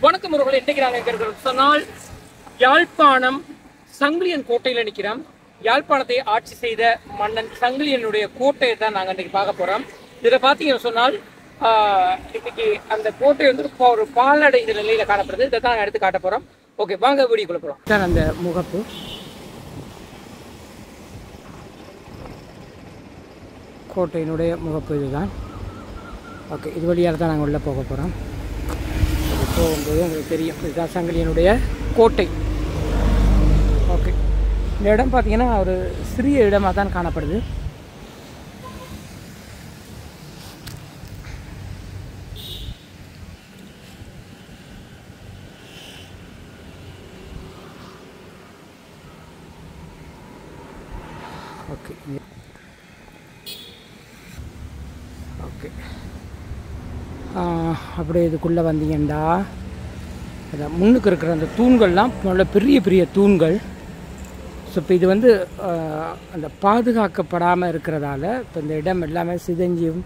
வணக்கம் உறவுகளே, இன்றைக்கு நாங்கள் எங்க இருக்கிறோம் சொன்னால் யாழ்ப்பாணம் சங்கிலியன் கோட்டையில் நிற்கிறோம். யாழ்ப்பாணத்தை ஆட்சி செய்த மன்னன் சங்கிலியனுடைய கோட்டையை தான் நாங்கள் இன்றைக்கு பார்க்க போகிறோம். இதில் பார்த்தீங்கன்னு சொன்னால் இன்னைக்கு அந்த கோட்டை வந்து ஒரு பாலடைந்த நிலையில் காணப்படுது. இதை தான் எடுத்து காட்ட போகிறோம். ஓகே, வாங்க வீடியோக்குள்ள போகிறோம். சார், அந்த முகப்பு கோட்டையினுடைய முகப்பு இதுதான். ஓகே, இது வழியாக தான் நாங்கள் உள்ளே போக போகிறோம். போகும்போது உங்களுக்கு தெரியும், இதுதான் சங்கிலியனுடைய கோட்டை. ஓகே, இந்த இடம் பார்த்தீங்கன்னா ஒரு சிறிய இடமாக தான் காணப்படுது. ஓகே ஓகே அப்படியே இதுக்குள்ளே வந்தீங்கன்னா அதான் முன்னுக்கு இருக்கிற அந்த தூண்கள்லாம் நல்ல பெரிய பெரிய தூண்கள். ஸோ இப்போ இது வந்து அந்த பாதுகாக்கப்படாமல் இருக்கிறதால இப்போ இந்த இடம் எல்லாமே சிதைஞ்சியும்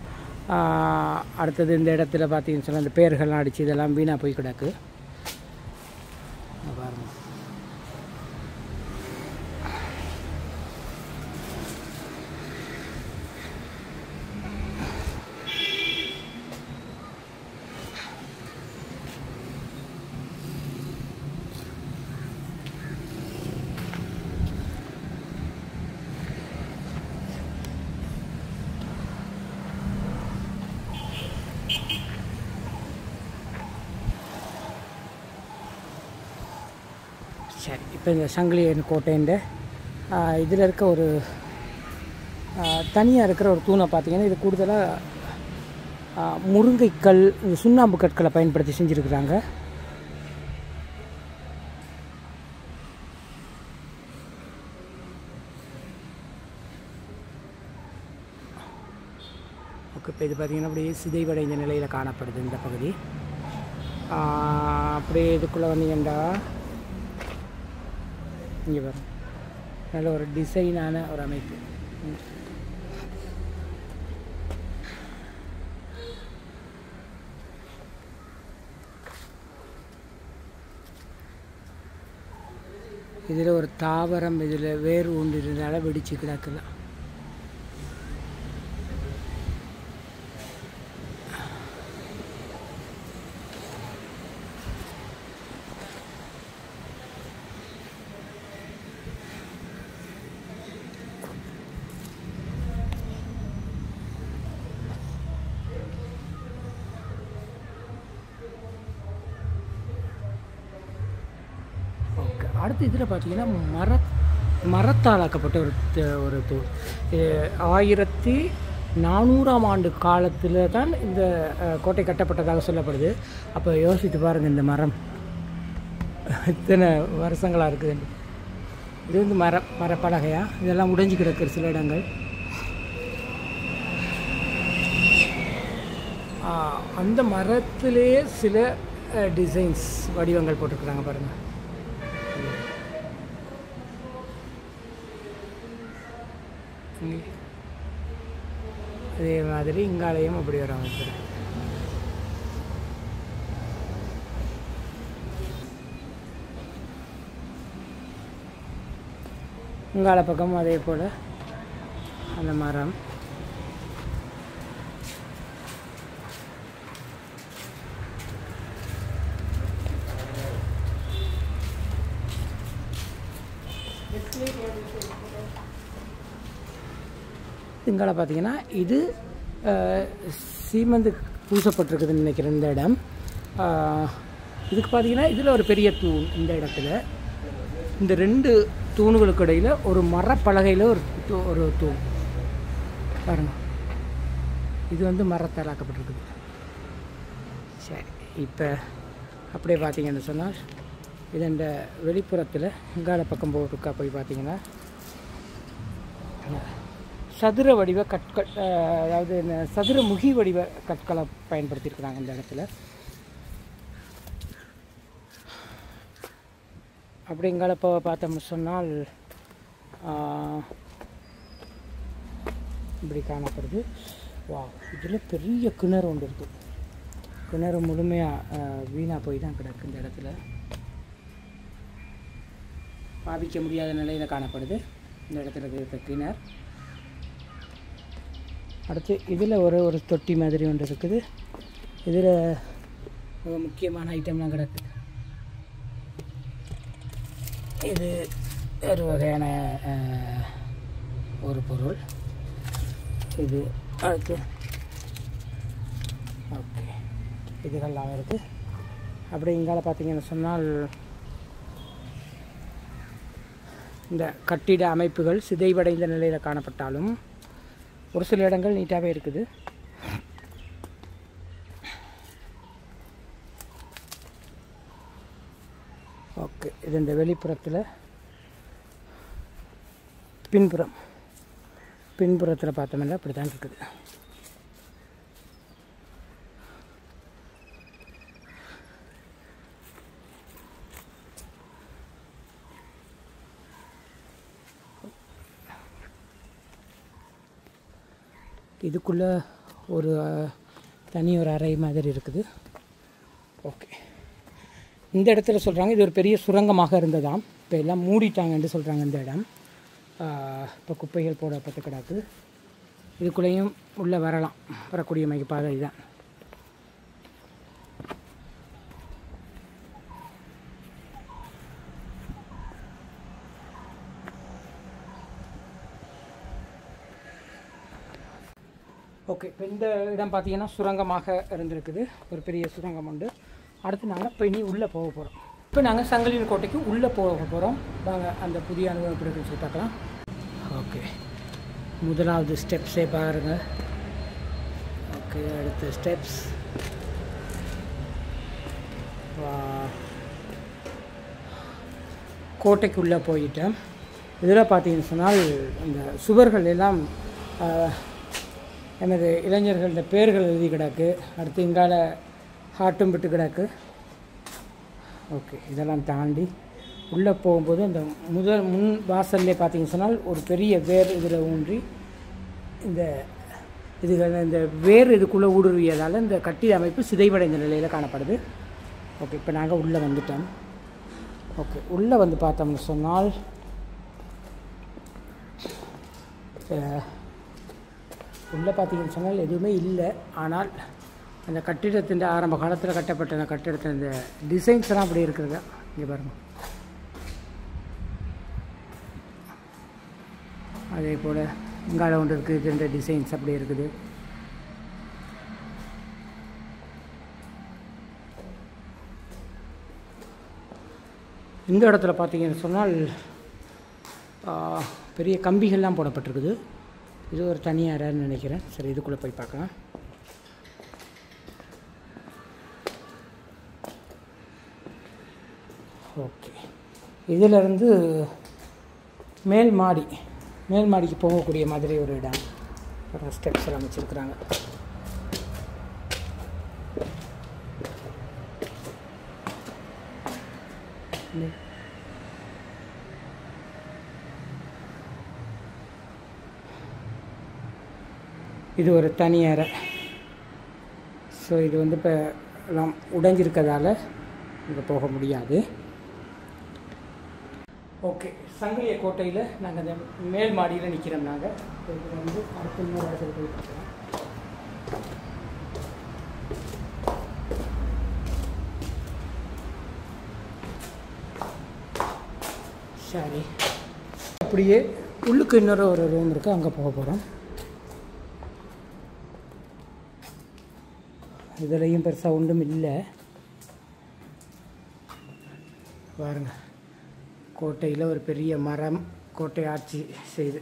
அடுத்தது இந்த இடத்துல பார்த்தீங்கன்னு சொன்னால் அந்த பேர்கள்லாம் அடித்து இதெல்லாம் வீணாக போய் கிடக்கு. பாருங்க, சரி. இப்போ இந்த சங்கிலியன் கோட்டைன்ற இதில் இருக்க ஒரு தனியாக இருக்கிற ஒரு தூணை பார்த்தீங்கன்னா இது கூடுதலாக முருங்கைக்கல், சுண்ணாம்பு கற்களை பயன்படுத்தி செஞ்சுருக்குறாங்க. ஓகே, இப்போ இது பார்த்திங்கன்னா அப்படியே சிதைவடைந்த நிலையில் காணப்படுது இந்த பகுதி. அப்படியே இதுக்குள்ளே வந்தீங்கன்னா இங்கே வரும் நல்ல ஒரு டிசைனான ஒரு அமைப்பு. இதில் ஒரு தாவரம் இதில் வேறு ஒன்று இருந்தால வெடிச்சு கிடக்கலாம். அடுத்து இதில் பார்த்தீங்கன்னா மரத்தால் ஆக்கப்பட்ட ஒரு தூண். 1400ஆம் ஆண்டு காலத்தில் தான் இந்த கோட்டை கட்டப்பட்டதாக சொல்லப்படுது. அப்போ யோசித்து பாருங்கள், இந்த மரம் இத்தனை வருஷங்களாக இருக்குது. இது வந்து மரப்பலகையா, இதெல்லாம் உடைஞ்சு கிடக்கிற சில இடங்கள். அந்த மரத்திலே சில டிசைன்ஸ் வடிவங்கள் போட்டிருக்கிறாங்க பாருங்கள். அதே மாதிரி இங்காலையும் அப்படி ஒரு அமைப்பு. இங்கால பக்கம் அதே போல் அந்த மரம். இங்கால பார்த்தீங்கன்னா இது சீமந்து பூசப்பட்டிருக்குதுன்னு நினைக்கிறேன் இந்த இடம். இதுக்கு பார்த்தீங்கன்னா இதில் ஒரு பெரிய தூண். இந்த இடத்துல இந்த ரெண்டு தூணுகளுக்கு இடையில் ஒரு மரப்பலகையில் ஒரு தூண் பாருங்க. இது வந்து மரத்தால் ஆக்கப்பட்டிருக்குது. சரி, இப்போ அப்படியே பார்த்தீங்கன்னு சொன்னால் இது இந்த வெளிப்புறத்தில் இங்கால பக்கம் போய் பார்த்தீங்கன்னா சதுர வடிவ கற்கள், அதாவது சதுர முகி வடிவ கற்களை பயன்படுத்தியிருக்கிறாங்க இந்த இடத்துல. அப்படிங்கிறப்போ பார்த்தோம்னு சொன்னால் இப்படி காணப்படுது. வா, இதில் பெரிய கிணறு ஒன்று இருக்குது. கிணறு முழுமையாக வீணாக போய் தான் கிடக்கு. இந்த இடத்துல பாவிக்க முடியாத நிலையில் காணப்படுது இந்த இடத்துல இருக்க கிணறு. அடுத்து இதில் ஒரு தொட்டி மாதிரி ஒன்று இருக்குது. இதில் ஒரு முக்கியமான ஐட்டம்லாம் கிடக்கு. இது ஒரு வகையான ஒரு பொருள் இது. அடுத்து ஓகே, இதுகள்லாம் இருக்குது. அப்படி இங்கால பார்த்தீங்கன்னு சொன்னால் இந்த கட்டிட அமைப்புகள் சிதைவடைந்த நிலையில் காணப்பட்டாலும் ஒரு சில இடங்கள் நீட்டாகவே இருக்குது. ஓகே, இது இந்த வெளிப்புறத்தில் பின்புறத்தில் பார்த்தோம்னா அப்படி தான் இருக்குது. இதுக்குள்ளே ஒரு தனி ஒரு அறை மாதிரி இருக்குது. ஓகே, இந்த இடத்துல சொல்கிறாங்க இது ஒரு பெரிய சுரங்கமாக இருந்ததாம். இப்போ எல்லாம் மூடிட்டாங்கன்னு சொல்கிறாங்க இந்த இடம். இப்போ குப்பைகள் போடப்பட்டு கிடக்கு. இதுக்குள்ளேயும் உள்ளே வரக்கூடிய பாதை இதுதான். ஓகே, இப்போ இந்த இடம் பார்த்தீங்கன்னா சுரங்கமாக இருந்திருக்குது. ஒரு பெரிய சுரங்கம் உண்டு. அடுத்து நாங்கள் இப்போ இனி உள்ளே போக போகிறோம். இப்போ நாங்கள் சங்கிலியன் கோட்டைக்கு உள்ளே போக போகிறோம். நாங்கள் அந்த புதிய அனுபவம் எப்படி இருக்குன்னு சொல்லி பார்க்கலாம். ஓகே, முதலாவது ஸ்டெப்ஸே பாருங்கள். ஓகே, அடுத்த ஸ்டெப்ஸ். கோட்டைக்குள்ளே போயிட்டேன். இதில் பார்த்தீங்கன்னு சொன்னால் இந்த சுவர்கள் எல்லாம் எனது இளைஞர்களோட பேர்கள் எழுதி கிடக்கு. அடுத்து இங்கால ஹாட்டும் விட்டு கிடக்கு. ஓகே, இதெல்லாம் தாண்டி உள்ளே போகும்போது அந்த முன் வாசல்லே பார்த்தீங்கன்னு சொன்னால் ஒரு பெரிய வேர் இதில் ஊன்றி இந்த வேர் இதுக்குள்ளே ஊடுருவியதால் இந்த கட்டிட அமைப்பு சிதைவடைந்த நிலையில் காணப்படுது. ஓகே, இப்போ நாங்கள் உள்ளே வந்துட்டோம். ஓகே, உள்ளே வந்து பார்த்தோம்னு சொன்னால் உள்ளே பார்த்தீங்கன்னு சொன்னால் எதுவுமே இல்லை. ஆனால் அந்த கட்டிடத்தின் ஆரம்ப காலத்தில் கட்டப்பட்ட அந்த கட்டிடத்தின் இந்த டிசைன்ஸ்லாம் அப்படி இருக்குதுங்க. இங்கே பாருங்கள். அதே போல் இங்கால ஒன்று இருக்குது. இந்த டிசைன்ஸ் அப்படி இருக்குது. இந்த இடத்துல பார்த்தீங்கன்னு சொன்னால் பெரிய கம்பிகள்லாம் போடப்பட்டிருக்குது. இது ஒரு தனி அறைன்னு நினைக்கிறேன். சரி, இதுக்குள்ளே போய் பார்க்கலாம். ஓகே, இதிலிருந்து மேல் மாடிக்கு போகக்கூடிய மாதிரி ஒரு இடம். ஸ்டெப்ஸ் எல்லாம் வச்சுருக்குறாங்க. இது ஒரு தனி அறை. ஸோ இது வந்து இப்போ எல்லாம் உடைஞ்சிருக்கிறதால இங்கே போக முடியாது. ஓகே, சங்கிலிய கோட்டையில் நாங்கள் அந்த மேல் மாடியில் நிற்கிறோம். நாங்கள் இது வந்து அடுத்த இன்னொரு இடத்துல போய் பார்க்கலாம். சரி, அப்படியே உள்ளுக்கு இன்னொரு ஒரு ரூம் இருக்குது. அங்கே போக போகிறோம். இதுலேயும் பெருசாக ஒன்றும் இல்லை. பாருங்க, கோட்டையில் ஒரு பெரிய மரம் கோட்டை ஆட்சி செய்து.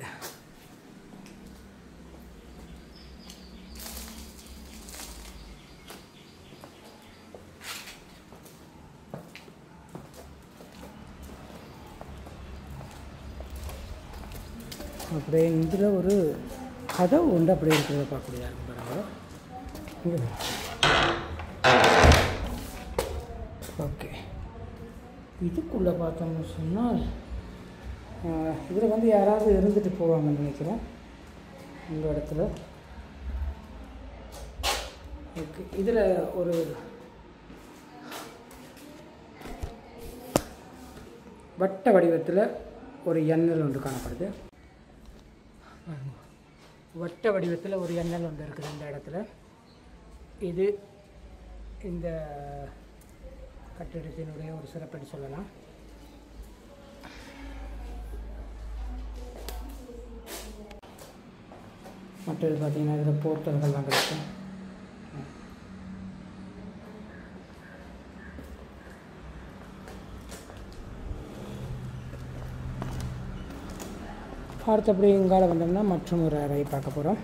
அப்படியே இதில் ஒரு கதவு உண்டு. அப்படியே இருக்கிறத பார்க்கக்கூடியதாக இருக்கும். பாருங்க. ஓகே, இதுக்குள்ளே பார்த்தோம்னு சொன்னால் இதில் வந்து யாராவது இருந்துட்டு போவாங்கன்னு நினைக்கிறேன். இந்த இடத்துல ஓகே, இதில் ஒரு வட்ட வடிவத்தில் ஒரு எண்ணல் ஒன்று காணப்படுது. வட்ட வடிவத்தில் ஒரு எண்ணல் ஒன்று இருக்குது இந்த இடத்துல. இது இந்த கட்டிடத்தினுடைய ஒரு சிறப்படி சொல்லலாம். மற்றது பார்த்திங்கன்னா இதில் போர்ட்டல்கள்லாம் கிடைக்கும். அடுத்தபடி இங்கால வந்தோம்னா மற்றும் ஒரு அறையை பார்க்க போகிறோம்.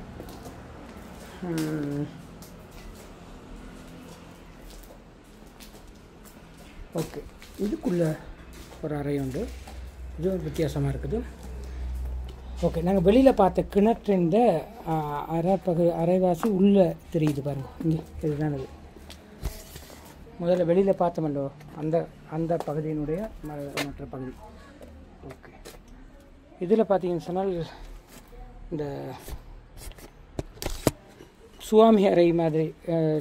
ஓகே, இதுக்குள்ளே ஒரு அறை உண்டு. இதுவும் வித்தியாசமாக இருக்குது. ஓகே, நாங்கள் வெளியில் பார்த்த கிணற்றின் அரைவாசி உள்ளே தெரியுது பாருங்கள். இங்கே இதுதான் இது. முதல்ல வெளியில் பார்த்தோமல்லோ அந்த அந்த பகுதியினுடைய மற்ற பகுதி. ஓகே, இதில் பார்த்தீங்கன்னு சொன்னால் இந்த சுவாமி அறை மாதிரி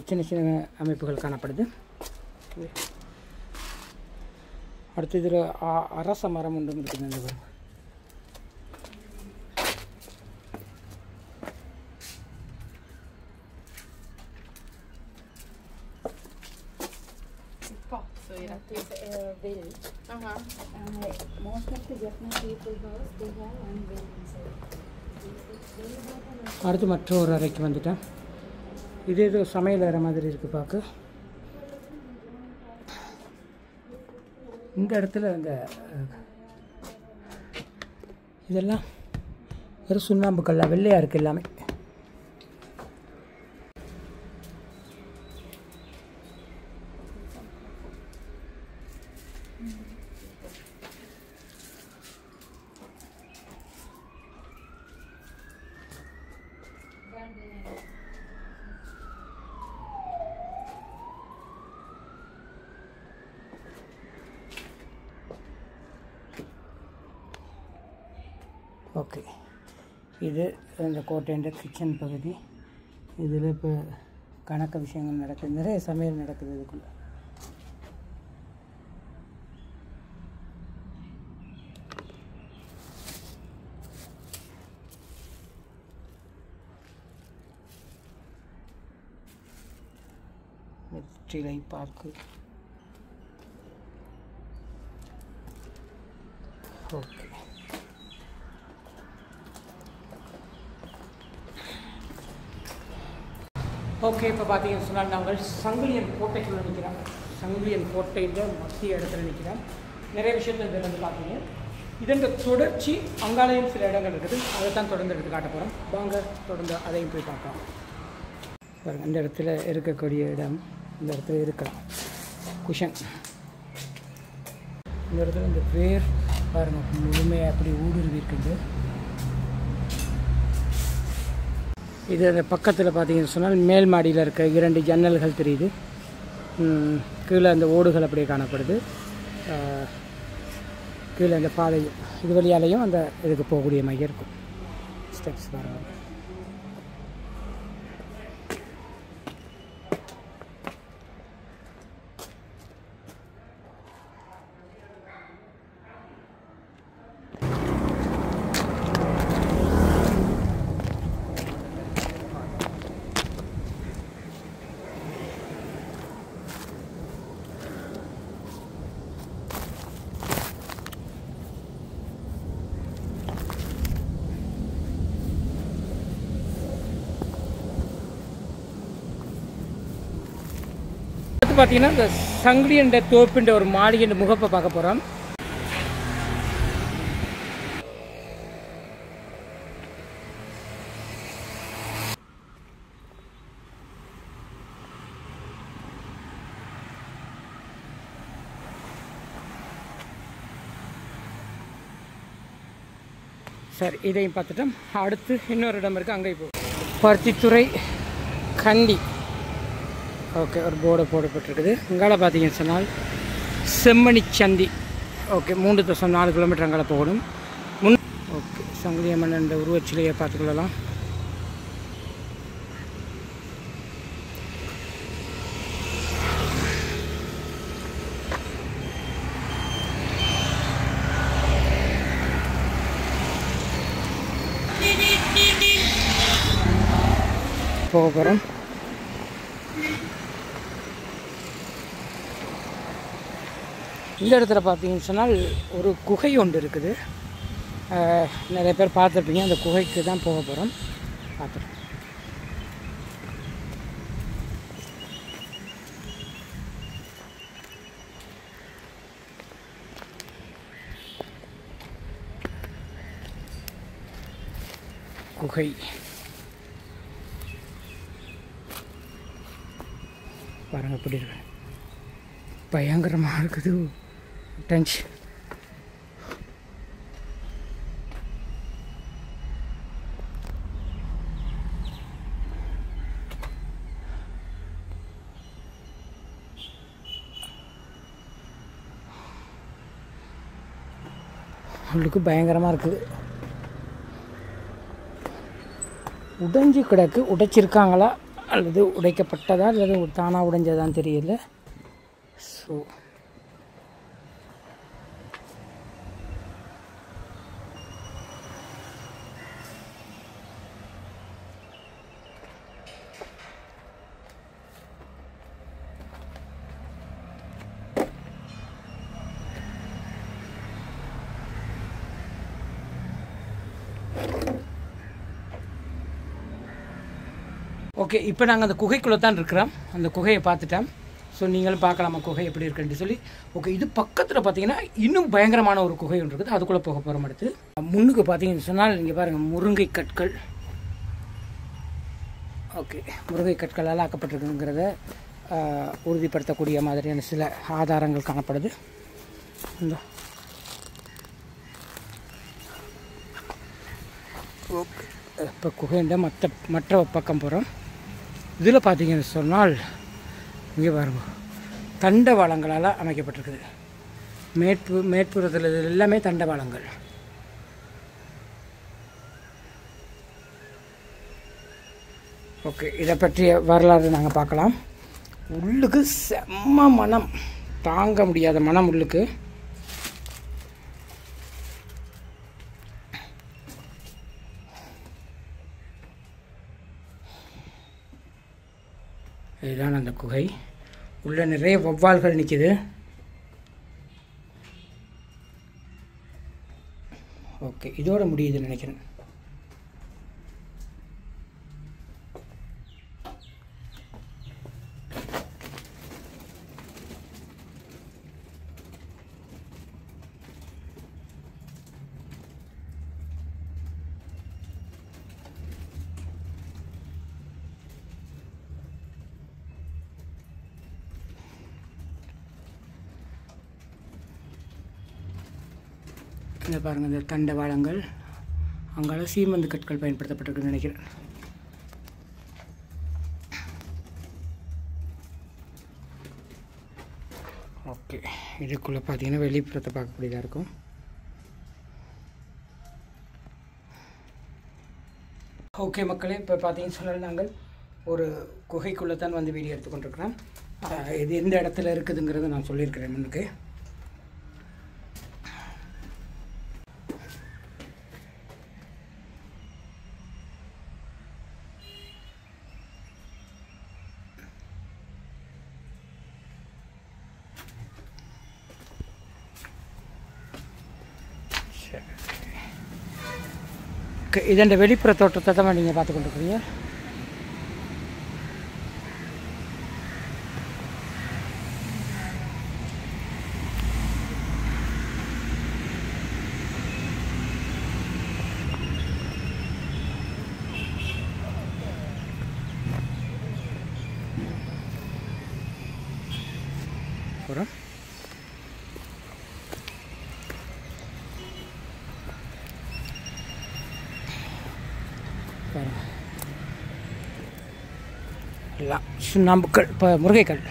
சின்ன சின்ன அமைப்புகள் காணப்படுது. அடுத்து இதில் அரச மரம் ஒன்று இருக்குது. இந்த பாருங்க. அடுத்து மற்றொரு அறைக்கு வந்துட்டேன். இது ஏதோ சமையல் அறை மாதிரி இருக்குது பார்க்க. இந்த இடத்துல இந்த இதெல்லாம் வெறும் சுண்ணாம்பு கல்லா வெள்ளையாக இருக்குது எல்லாமே. ஓகே, இது இந்த கோட்டைன்ற கிச்சன் பகுதி. இதில் இப்போ கணக்க விஷயங்கள் நடக்குது, நிறைய சமையல் நடக்குது இதுக்குள்ளே. வெற்றிலை பார்க்கு. ஓகே, ஓகே, இப்போ பார்த்தீங்கன்னு சொன்னால் நாங்கள் சங்கிலியன் கோட்டைக்குள்ளே நிற்கிறோம். சங்கிலியன் கோட்டையில் மத்திய இடத்துல நிற்கிறோம். நிறைய விஷயத்தில் இதில் வந்து பார்த்தீங்க. இதன் தொடர்ச்சி அங்காலையும் சில இடங்கள் இருக்குது. அதை தான் தொடர்ந்து எடுத்து காட்ட போகிறோம். வாங்க தொடர்ந்து அதையும் போய் பார்க்கலாம். பாருங்கள், இந்த இடத்துல இருக்கக்கூடிய இடம் இந்த இடத்துல இருக்கலாம் குஷன். இந்த இடத்துல இந்த வேர் பாருங்கள் முழுமையாக அப்படி ஊடுருவி இருக்குது. இது அந்த பக்கத்தில் பார்த்தீங்கன்னு சொன்னால் மேல் மாடியில் இருக்க 2 ஜன்னல்கள் தெரியுது. கீழே அந்த ஓடுகள் அப்படியே காணப்படுது. கீழே அந்த பாதை இது வழியாலையும் அந்த இதுக்கு போகக்கூடிய மையம் இருக்கும். ஸ்டெப்ஸ் பாருங்கள். பார்த்தீங்கன்னா இந்த சங்கிலியன் தோப்புன்ற ஒரு மாளிகை முகப்பை பார்க்க போகிறோம். சரி, இதையும் பார்த்துட்டோம். அடுத்து இன்னொரு இடம் இருக்குது, அங்கே இப்போ பருத்தித்துறை கண்டி. ஓகே, ஒரு போர்டை போடப்பட்டிருக்குது. இங்கால பார்த்தீங்கன்னு சொன்னால் செம்மணி சந்தி. ஓகே, 3.4 கிலோமீட்டர் அங்கால போகணும். ஓகே, சங்கிலியம்மன் என்ற உருவச்சிலையை பார்த்துக்கொள்ளலாம். போக போகிறோம். இந்த இடத்துல பார்த்தீங்கன்னு சொன்னால் ஒரு குகை ஒன்று இருக்குது. நிறைய பேர் பார்த்துருப்பீங்க. அந்த குகைக்கு தான் போக போகிறோம். பார்த்துருக்கோம். குகை பாருங்க எப்படி இருக்கு, பயங்கரமாக இருக்குது. டென்ஷன். உள்ளுக்கு பயங்கரமாக இருக்குது. உடைஞ்சு கிடக்கு. உடைச்சிருக்காங்களா அல்லது உடைக்கப்பட்டதா அல்லது தானாக உடைஞ்சதான்னு தெரியல. ஸோ ஓகே, இப்போ நாங்கள் அந்த குகைக்குள்ளே தான் இருக்கிறோம். அந்த குகையை பார்த்துட்டோம். ஸோ நீங்களும் பார்க்கலாமா குகை எப்படி இருக்குன்னு சொல்லி. ஓகே, இது பக்கத்தில் பார்த்தீங்கன்னா இன்னும் பயங்கரமான ஒரு குகை ஒன்று இருக்குது. அதுக்குள்ளே போக போகிறோம். அடுத்து முன்னுக்கு பார்த்தீங்கன்னு சொன்னால் இங்கே பாருங்கள், முருங்கை கற்கள். ஓகே, முருங்கை கற்களால் ஆக்கப்பட்டிருக்குங்கிறத உறுதிப்படுத்தக்கூடிய மாதிரியான சில ஆதாரங்கள் காணப்படுது. இந்த ஓகே, இப்போ குகைண்ட மற்ற பக்கம் போகிறோம். இதில் பார்த்தீங்கன்னு சொன்னால் இங்கே பாருங்க, தண்டவாளங்களால் அமைக்கப்பட்டிருக்குது. மேற்புறத்தில் எல்லாமே தண்டவாளங்கள். ஓகே, இதை பற்றிய வரலாறு நாங்கள் பார்க்கலாம். உள்ளுக்கு செம்ம மனம், தாங்க முடியாத மனம் உள்ளுக்கு. இதுதான் அந்த குகை. உள்ள நிறைய வௌவால்கள் நிற்கிது. ஓகே, இதோட முடியுதுன்னு நினைக்கிறேன். இங்கே பாருங்கள், இந்த தண்டவாளங்கள். அங்கால சீமந்து கற்கள் பயன்படுத்தப்பட்டிருக்குன்னு நினைக்கிறேன். ஓகே, இதுக்குள்ளே பார்த்தீங்கன்னா வெளிப்புறத்தை பார்க்கக்கூடியதாக இருக்கும். ஓகே மக்களே, இப்போ பார்த்தீங்கன்னு சொன்னால் நாங்கள் ஒரு குகைக்குள்ளே தான் வந்து வீடியோ எடுத்துக்கொண்டிருக்கிறோம். இது எந்த இடத்துல இருக்குதுங்கிறத நான் சொல்லியிருக்கிறேன் முன்னுக்கு. இதன் வெளிப்புற தோற்றத்தை தான் நீங்கள் பார்த்து கொண்டிருக்கிறீங்க. அப்புறம் எல்லாம் சுண்ணாம்புக்கள், இப்போ முருங்கைக்கல்.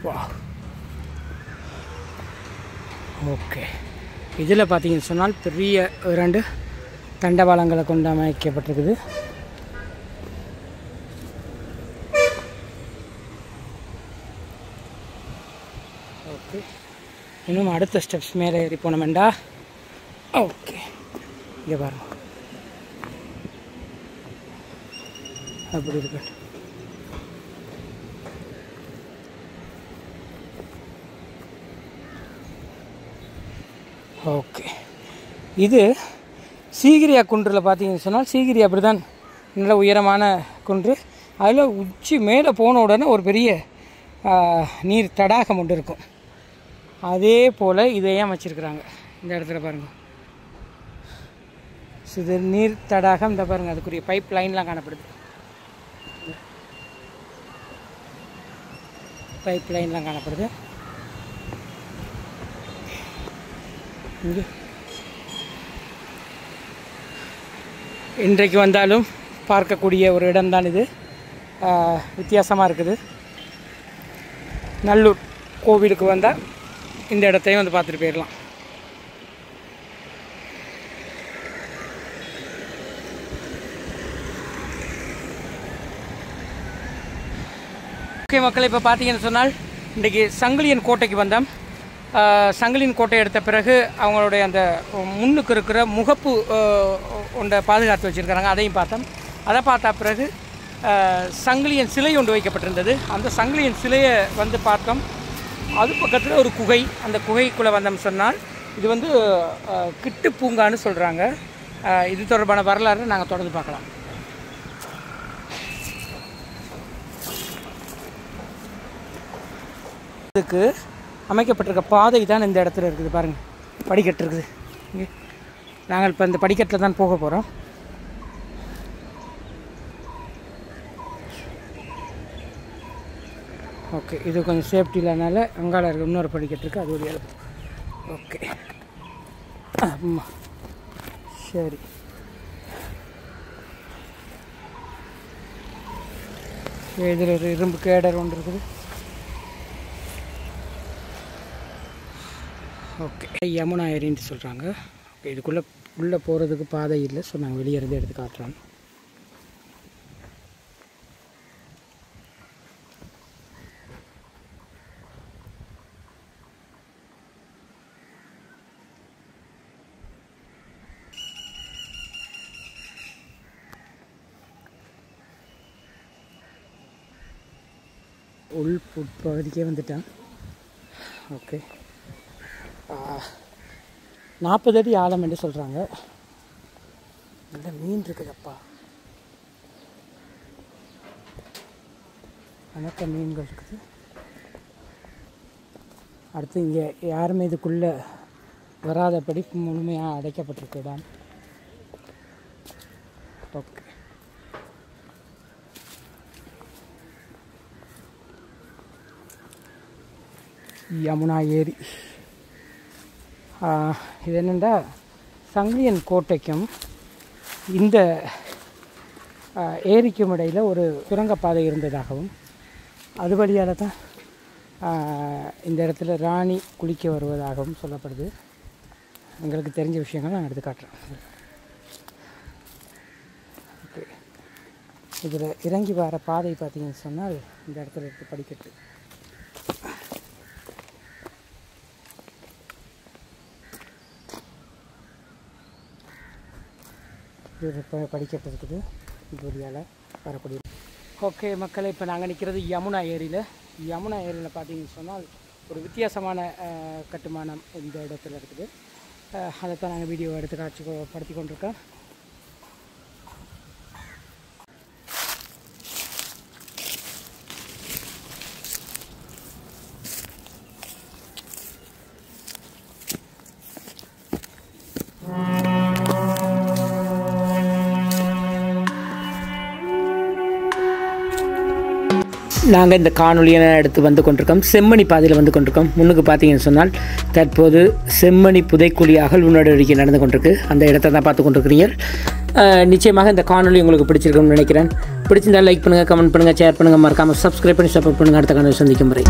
வா, ஓகே. இதில் பார்த்தீங்கன்னு சொன்னால் பெரிய 2 தண்டவாளங்களை கொண்டு அமைக்கப்பட்டிருக்குது. ஓகே, இன்னும் அடுத்த ஸ்டெப்ஸ் மேலே ஏறி போனோம்டா. ஓகே, இங்கே பாருங்க, அப்படி இருக்கட்டும். ஓகே, இது சீகிரியா குன்றில் பார்த்தீங்கன்னு சொன்னால், சீகிரி அப்படி தான் நல்ல உயரமான குன்று. அதில் உச்சி மேலே போன உடனே ஒரு பெரிய நீர் தடாகம் ஒன்று இருக்கும். அதே போல் இதையும் வச்சுருக்குறாங்க இந்த இடத்துல பாருங்கள். இது நீர் தடாகம். இந்த பாருங்கள், அதுக்குரிய பைப் லைன்லாம் காணப்படுது. பைப் லைன்லாம் காணப்படுது இங்கே. இன்றைக்கு வந்தாலும் பார்க்கக்கூடிய ஒரு இடம்தான் இது. வித்தியாசமாக இருக்குது. நல்லூர் கோவிலுக்கு வந்தால் இந்த இடத்தையும் வந்து பார்த்துட்டு போயிடலாம். ஓகே மக்களை, இப்போ பார்த்தீங்கன்னு சொன்னால் இன்றைக்கி சங்கிலியன் கோட்டைக்கு வந்தோம். சங்கிலியன் கோட்டை எடுத்த பிறகு அவங்களுடைய அந்த முன்னுக்கு இருக்கிற முகப்பு ஒன்றை பாதுகாத்து வச்சுருக்கிறாங்க, அதையும் பார்த்தோம். அதை பார்த்தா பிறகு சங்கிலியன் சிலை ஒன்று வைக்கப்பட்டிருந்தது. அந்த சங்கிலியன் சிலையை வந்து பார்த்தோம். அது பக்கத்தில் ஒரு குகை. அந்த குகைக்குள்ளே வந்தோம் சொன்னால் இது வந்து கிட்டு பூங்கான்னு சொல்கிறாங்க. இது தொடர்பான வரலாறு நாங்கள் தொடர்ந்து பார்க்கலாம். இதுக்கு அமைக்கப்பட்டிருக்க பாதை தான் இந்த இடத்துல இருக்குது பாருங்கள். படிக்கட்டு இருக்குது இங்கே. நாங்கள் இப்போ இந்த படிக்கட்டில் தான் போக போகிறோம். ஓகே, இது கொஞ்சம் சேஃப்டி இல்லைனால அங்கால இருக்க இன்னொரு படிக்கட்டு இருக்குது, அது ஒரு இடம். ஓகே, ஆமாம், சரி. இதில் ஒரு இரும்பு கேடர் ஒன்று இருக்குது. ஓகே, யமுனா ஏரின்னு சொல்கிறாங்க. ஓகே, உள்ளே போகிறதுக்கு பாதை இல்லை. ஸோ நாங்கள் வெளியே இருந்து எடுத்து காட்டுறோம். உட்பகுதிக்கே வந்துட்டேன். ஓகே, 40 அடி ஆழம் என்று சொல்கிறாங்க. நல்ல மீன் இருக்குதப்பா, அனைத்த மீன்கள் இருக்குது. அடுத்து இங்கே யாருமே இதுக்குள்ளே வராதபடி முழுமையாக அடைக்கப்பட்டிருக்குதான். ஓகே, யமுனா ஏரி. இது என்னென்னா, சங்கிலியன் கோட்டைக்கும் இந்த ஏரிக்கும் இடையில் ஒரு சுரங்கப்பாதை இருந்ததாகவும், அது வழியால் தான் இந்த இடத்துல ராணி குளிக்க வருவதாகவும் சொல்லப்படுது. எங்களுக்கு தெரிஞ்ச விஷயங்கள் நான் எடுத்து காட்டுறேன். ஓகே, இதில் இறங்கி வர பாதை பார்த்தீங்கன்னு சொன்னால் இந்த இடத்துல இருக்கு படிக்கட்டு. இது படிக்கட்டு இருக்குது, இது வழியால் வரக்கூடிய. ஓகே மக்களை, இப்போ நாங்கள் நிற்கிறது யமுனா ஏரியில். யமுனா ஏரியில் பார்த்தீங்கன்னு சொன்னால் ஒரு வித்தியாசமான கட்டுமானம் இந்த இடத்துல இருக்குது. அதைத்தான் நாங்கள் வீடியோ எடுத்து காட்சிப்படுத்தி கொண்டிருக்கோம். நாங்கள் இந்த காணொலியை எடுத்து வந்து கொண்டிருக்கோம். செம்மணி பாதையில் வந்து கொண்டிருக்கோம். முன்னுக்கு பார்த்தீங்கன்னு சொன்னால் தற்போது செம்மணி புதைக்குழி அகழ்வு நடவடிக்கை நடந்து கொண்டிருக்கு. அந்த இடத்தை தான் பார்த்து கொண்டிருக்கிறீர்கள். நிச்சயமாக இந்த காணொலி உங்களுக்கு பிடிச்சிருக்கும்னு நினைக்கிறேன். பிடிச்சிருந்தால் லைக் பண்ணுங்கள், கமெண்ட் பண்ணுங்கள், ஷேர் பண்ணுங்கள், மறக்காமல் சப்ஸ்கிரைப் பண்ணி சப்போர்ட் பண்ணுங்கள். அடுத்த காணொலி சந்திக்கும் முறை.